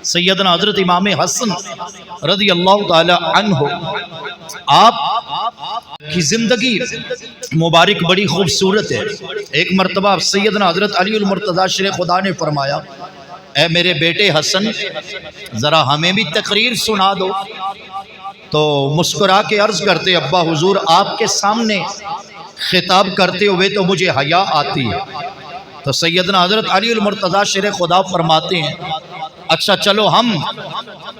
سیدنا حضرت امام حسن رضی اللہ تعالی عنہ، آپ کی زندگی مبارک بڑی خوبصورت ہے۔ ایک مرتبہ سیدنا حضرت علی المرتضیٰ شیر خدا نے فرمایا، اے میرے بیٹے حسن، ذرا ہمیں بھی تقریر سنا دو۔ تو مسکرا کے عرض کرتے، ابا حضور آپ کے سامنے خطاب کرتے ہوئے تو مجھے حیا آتی ہے۔ تو سیدنا حضرت علی المرتضیٰ شیر خدا فرماتے ہیں، اچھا چلو ہم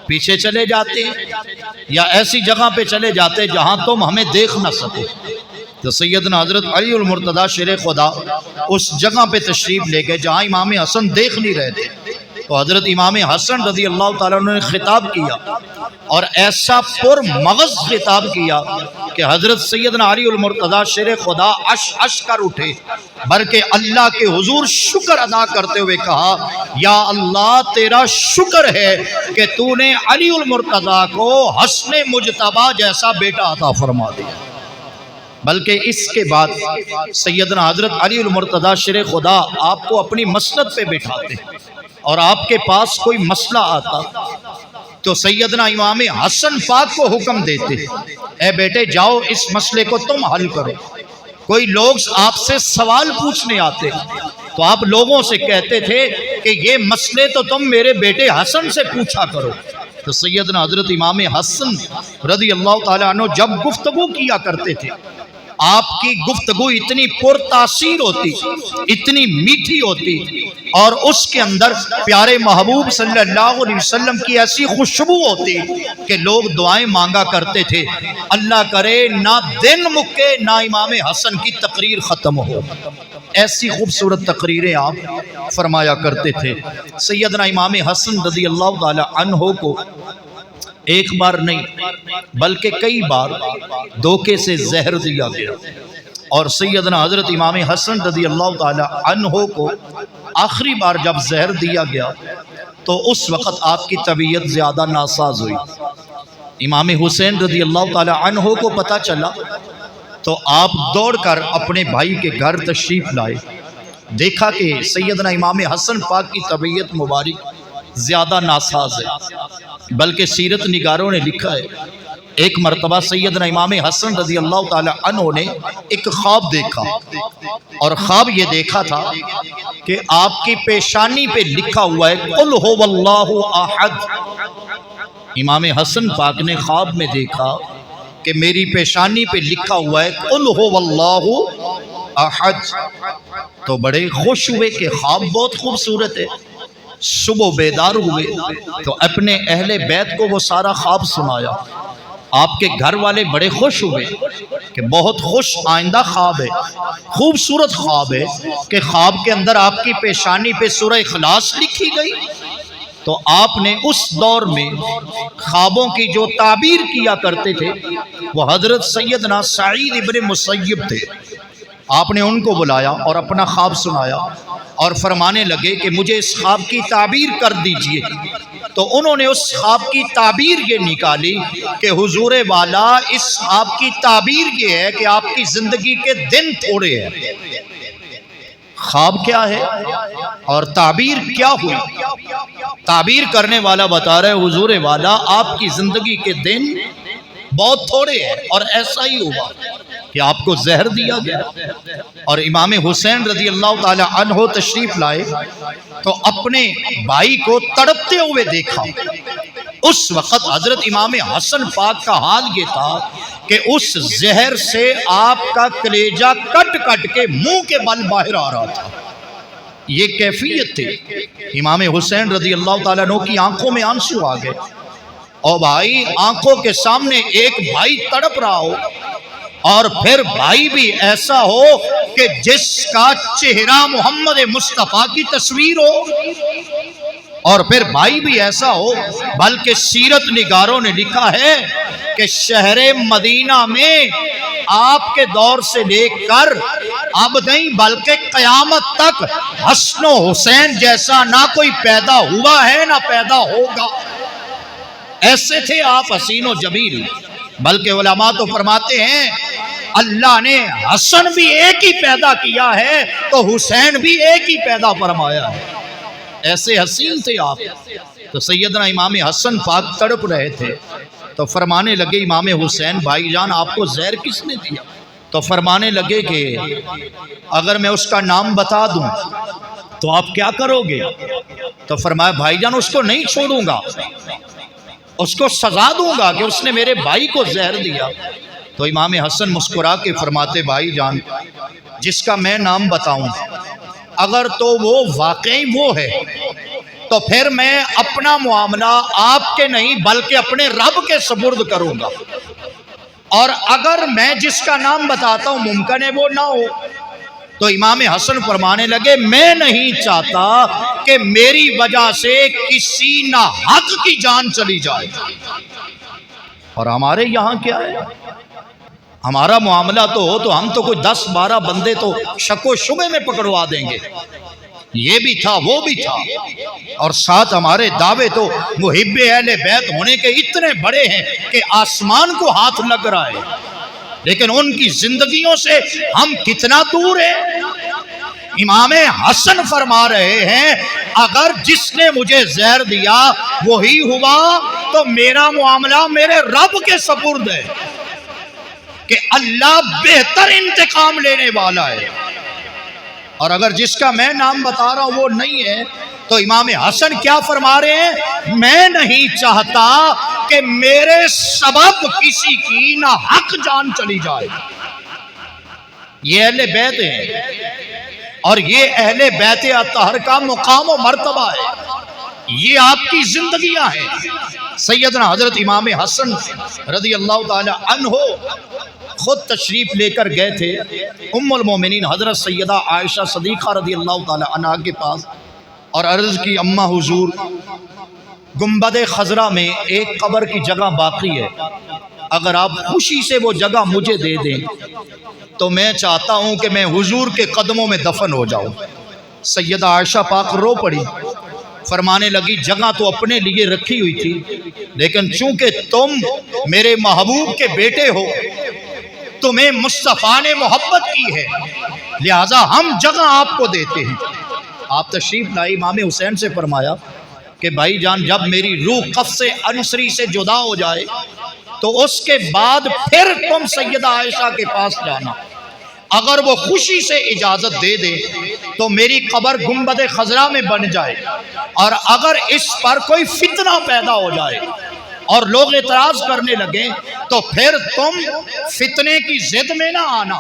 پیچھے چلے جاتے ہیں یا ایسی جگہ پہ چلے جاتے جہاں تم ہمیں دیکھ نہ سکو۔ تو سیدنا حضرت علی المرتضیٰ شیر خدا اس جگہ پہ تشریف لے گئے جہاں امام حسن دیکھ نہیں رہے تھے۔ تو حضرت امام حسن رضی اللہ تعالیٰ عنہ نے خطاب کیا اور ایسا پر مغز خطاب کیا کہ حضرت سیدنا علی المرتضیٰ شیر خدا عش کر اٹھے، بلکہ اللہ کے حضور شکر ادا کرتے ہوئے کہا، یا اللہ تیرا شکر ہے کہ تو نے علی المرتضیٰ کو حسن مجتبیٰ جیسا بیٹا عطا فرما دیا۔ بلکہ اس کے بعد سیدنا حضرت علی المرتضیٰ شیر خدا آپ کو اپنی مسند پہ بٹھاتے اور آپ کے پاس کوئی مسئلہ آتا تو سیدنا امام حسن پاک کو حکم دیتے، اے بیٹے جاؤ اس مسئلے کو تم حل کرو۔ کوئی لوگ آپ سے سوال پوچھنے آتے تو آپ لوگوں سے کہتے تھے کہ یہ مسئلے تو تم میرے بیٹے حسن سے پوچھا کرو۔ تو سیدنا حضرت امام حسن رضی اللہ تعالیٰ عنہ جب گفتگو کیا کرتے تھے، آپ کی گفتگو اتنی پرتاثیر ہوتی، اتنی میٹھی ہوتی، اور اس کے اندر پیارے محبوب صلی اللہ علیہ وسلم کی ایسی خوشبو ہوتی کہ لوگ دعائیں مانگا کرتے تھے، اللہ کرے نہ دن مکے نہ امام حسن کی تقریر ختم ہو۔ ایسی خوبصورت تقریریں آپ فرمایا کرتے تھے۔ سیدنا امام حسن رضی اللہ تعالی عنہ کو ایک بار نہیں بلکہ کئی بار دھوکے سے زہر دیا گیا، اور سیدنا حضرت امام حسن رضی اللہ تعالی عنہ کو آخری بار جب زہر دیا گیا تو اس وقت آپ کی طبیعت زیادہ ناساز ہوئی۔ امام حسین رضی اللہ تعالی عنہ کو پتہ چلا تو آپ دوڑ کر اپنے بھائی کے گھر تشریف لائے۔ دیکھا کہ سیدنا امام حسن پاک کی طبیعت مبارک زیادہ ناساز ہے، بلکہ سیرت نگاروں نے لکھا ہے ایک مرتبہ سیدنا امام حسن رضی اللہ تعالی عنہ نے ایک خواب دیکھا، اور خواب یہ دیکھا تھا کہ آپ کی پیشانی پہ لکھا ہوا ہے قل هو اللہ احد۔ امام حسن پاک نے خواب میں دیکھا کہ میری پیشانی پہ لکھا ہوا ہے قل هو اللہ احد۔ تو بڑے خوش ہوئے کہ خواب بہت خوبصورت ہے۔ صبح بیدار ہوئے تو اپنے اہل بیت کو وہ سارا خواب سنایا۔ آپ کے گھر والے بڑے خوش ہوئے کہ بہت خوش آئندہ خواب ہے، خوبصورت خواب ہے کہ خواب کے اندر آپ کی پیشانی پہ سورہ اخلاص لکھی گئی۔ تو آپ نے اس دور میں خوابوں کی جو تعبیر کیا کرتے تھے وہ حضرت سیدنا سعید ابن مسیب تھے۔ آپ نے ان کو بلایا اور اپنا خواب سنایا اور فرمانے لگے کہ مجھے اس خواب کی تعبیر کر دیجئے۔ تو انہوں نے اس خواب کی تعبیر یہ نکالی کہ حضور والا اس خواب کی تعبیر یہ ہے کہ آپ کی زندگی کے دن تھوڑے ہیں۔ خواب کیا ہے اور تعبیر کیا ہوئی؟ تعبیر کرنے والا بتا رہے حضور والا آپ کی زندگی کے دن بہت تھوڑے ہیں، اور ایسا ہی ہوا کہ آپ کو زہر دیا گیا۔ اور امام حسین رضی اللہ تعالی عنہ تشریف لائے تو اپنے بھائی کو تڑپتے ہوئے دیکھا۔ اس وقت حضرت امام حسن پاک کا حال یہ تھا کہ اس زہر سے آپ کا کلیجہ کٹ کٹ کے منہ کے بل باہر آ رہا تھا۔ یہ کیفیت تھی۔ امام حسین رضی اللہ تعالیٰ عنہ کی آنکھوں میں آنسو آ گئے، اور بھائی آنکھوں کے سامنے ایک بھائی تڑپ رہا ہو، اور پھر بھائی بھی ایسا ہو کہ جس کا چہرہ محمد مصطفیٰ کی تصویر ہو، اور پھر بھائی بھی ایسا ہو، بلکہ سیرت نگاروں نے لکھا ہے کہ شہر مدینہ میں آپ کے دور سے لے کر اب نہیں بلکہ قیامت تک حسن و حسین جیسا نہ کوئی پیدا ہوا ہے نہ پیدا ہوگا۔ ایسے تھے آپ حسین و جمیل، بلکہ علماء تو فرماتے ہیں اللہ نے حسن بھی ایک ہی پیدا کیا ہے تو حسین بھی ایک ہی پیدا فرمایا ہے۔ ایسے حسین تھے آپ۔ تو سیدنا امام حسن پاک تڑپ رہے تھے، تو فرمانے لگے امام حسین بھائی جان آپ کو زہر کس نے دیا؟ تو فرمانے لگے کہ اگر میں اس کا نام بتا دوں تو آپ کیا کرو گے؟ تو فرمایا بھائی جان اس کو نہیں چھوڑوں گا، اس کو سزا دوں گا کہ اس نے میرے بھائی کو زہر دیا۔ تو امام حسن مسکرا کے فرماتے بھائی جان جس کا میں نام بتاؤں اگر تو وہ واقعی وہ ہے تو پھر میں اپنا معاملہ آپ کے نہیں بلکہ اپنے رب کے سپرد کروں گا، اور اگر میں جس کا نام بتاتا ہوں ممکن ہے وہ نہ ہو۔ تو امام حسن فرمانے لگے میں نہیں چاہتا کہ میری وجہ سے کسی ناحق کی جان چلی جائے۔ اور ہمارے یہاں کیا ہے، ہمارا معاملہ تو ہو تو ہم تو کوئی 10-12 بندے تو شک و شبے میں پکڑوا دیں گے، یہ بھی تھا وہ بھی تھا، اور ساتھ ہمارے دعوے تو محب اہل بیت ہونے کے اتنے بڑے ہیں کہ آسمان کو ہاتھ لگ رہا ہے، لیکن ان کی زندگیوں سے ہم کتنا دور ہیں۔ امام حسن فرما رہے ہیں اگر جس نے مجھے زہر دیا وہی ہوا تو میرا معاملہ میرے رب کے سپرد ہے کہ اللہ بہتر انتقام لینے والا ہے، اور اگر جس کا میں نام بتا رہا ہوں وہ نہیں ہے تو امام حسن کیا فرما رہے ہیں میں نہیں چاہتا کہ میرے سبب کسی کی نہ حق جان چلی جائے۔ یہ اہل بیت ہیں، اور یہ اہل بیت اطہر کا مقام و مرتبہ ہے، یہ آپ کی زندگیاں ہیں۔ سیدنا حضرت امام حسن رضی اللہ تعالی عنہ خود تشریف لے کر گئے تھے ام المومنین حضرت سیدہ عائشہ صدیقہ رضی اللہ تعالی عنہا کے پاس، اور عرض کی اماں حضور گنبد خضرا میں ایک قبر کی جگہ باقی ہے، اگر آپ خوشی سے وہ جگہ مجھے دے دیں تو میں چاہتا ہوں کہ میں حضور کے قدموں میں دفن ہو جاؤں۔ سیدہ عائشہ پاک رو پڑی، فرمانے لگی جگہ تو اپنے لیے رکھی ہوئی تھی لیکن چونکہ تم میرے محبوب کے بیٹے ہو، تمہیں مصطفیٰ نے محبت کی ہے، لہٰذا ہم جگہ آپ کو دیتے ہیں۔ آپ تشریف لائی، امام حسین سے فرمایا کہ بھائی جان جب میری روح قفص انصری سے جدا ہو جائے تو اس کے بعد پھر تم سیدہ عائشہ کے پاس جانا، اگر وہ خوشی سے اجازت دے دے تو میری قبر گنبد خضرا میں بن جائے، اور اگر اس پر کوئی فتنہ پیدا ہو جائے اور لوگ اعتراض کرنے لگیں تو پھر تم فتنے کی ضد میں نہ آنا،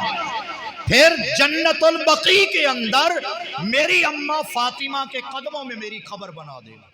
پھر جنت البقیع کے اندر میری اماں فاطمہ کے قدموں میں میری قبر بنا دینا۔